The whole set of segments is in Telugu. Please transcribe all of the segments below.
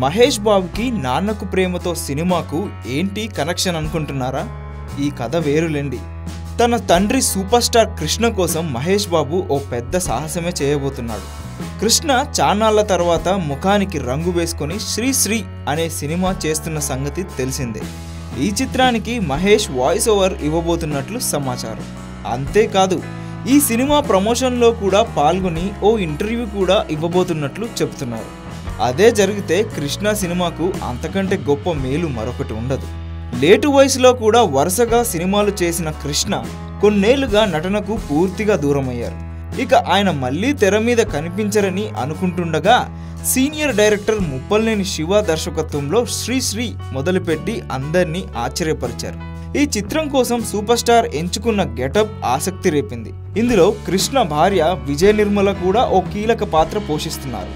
మహేష్ బాబుకి నాన్నకు ప్రేమతో సినిమాకు ఏంటి కనెక్షన్ అనుకుంటున్నారా? ఈ కథ వేరులేండి. తన తండ్రి సూపర్ స్టార్ కృష్ణ కోసం మహేష్ బాబు ఓ పెద్ద సాహసమే చేయబోతున్నాడు. కృష్ణ చాన్నాళ్ల తర్వాత ముఖానికి రంగు వేసుకొని శ్రీ అనే సినిమా చేస్తున్న సంగతి తెలిసిందే. ఈ చిత్రానికి మహేష్ వాయిస్ ఓవర్ ఇవ్వబోతున్నట్లు సమాచారం. అంతేకాదు ఈ సినిమా ప్రమోషన్లో కూడా పాల్గొని ఓ ఇంటర్వ్యూ కూడా ఇవ్వబోతున్నట్లు చెబుతున్నారు. అదే జరిగితే కృష్ణ సినిమాకు అంతకంటే గొప్ప మేలు మరొకటి ఉండదు. లేటు వయసులో కూడా వరుసగా సినిమాలు చేసిన కృష్ణ కొన్నేళ్లుగా నటనకు పూర్తిగా దూరమయ్యారు. ఇక ఆయన మళ్లీ తెర మీద కనిపించరని అనుకుంటుండగా సీనియర్ డైరెక్టర్ ముప్పల్నేని శివ దర్శకత్వంలో శ్రీ మొదలుపెట్టి అందరినీ ఆశ్చర్యపరిచారు. ఈ చిత్రం కోసం సూపర్ స్టార్ ఎంచుకున్న గెటప్ ఆసక్తి రేపింది. ఇందులో కృష్ణ భార్య విజయ నిర్మల కూడా ఓ కీలక పాత్ర పోషిస్తున్నారు.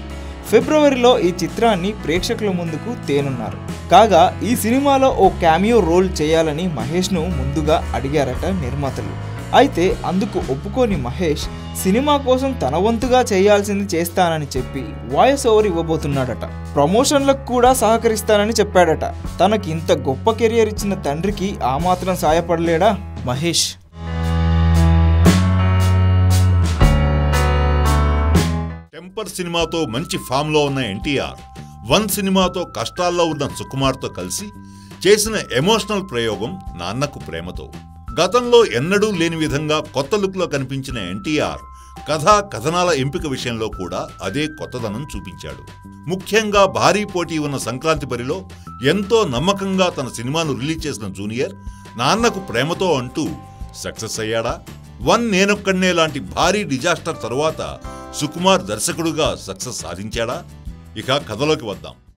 ఫిబ్రవరిలో ఈ చిత్రాన్ని ప్రేక్షకుల ముందుకు తేనున్నారు. కాగా ఈ సినిమాలో ఓ క్యామియో రోల్ చేయాలని మహేష్ను ముందుగా అడిగారట నిర్మాతలు. అయితే అందుకు ఒప్పుకోని మహేష్ సినిమా కోసం తన వంతుగా చేయాల్సింది చేస్తానని చెప్పి వాయిస్ ఓవర్ ఇవ్వబోతున్నాడట. ప్రమోషన్లకు కూడా సహకరిస్తానని చెప్పాడట. తనకి ఇంత గొప్ప కెరియర్ ఇచ్చిన తండ్రికి ఆ మాత్రం సాయపడలేడా మహేష్? టెంపర్ సినిమాతో మంచి ఫామ్లో ఉన్న ఎన్టీఆర్ 1 సినిమాతో కష్టాల్లో ఉన్న సుకుమార్తో కలిసి చేసిన ఎమోషనల్ ప్రయోగం నాన్నకు ప్రేమతో. గతంలో ఎన్నడూ లేని విధంగా కొత్త లుక్లో కనిపించిన ఎన్టీఆర్ కథా కథనాల ఎంపిక విషయంలో కూడా అదే కొత్తదనం చూపించాడు. ముఖ్యంగా భారీ పోటీ ఉన్న సంక్రాంతి బరిలో ఎంతో నమ్మకంగా తన సినిమాను రిలీజ్ చేసిన జూనియర్ నాన్నకు ప్రేమతో అంటూ సక్సెస్ అయ్యాడా? 1 నేనొక్కడే లాంటి భారీ డిజాస్టర్ తరువాత సుకుమార్ దర్శకుడుగా సక్సెస్ సాధించాడా? ఇక కథలోకి వద్దాం.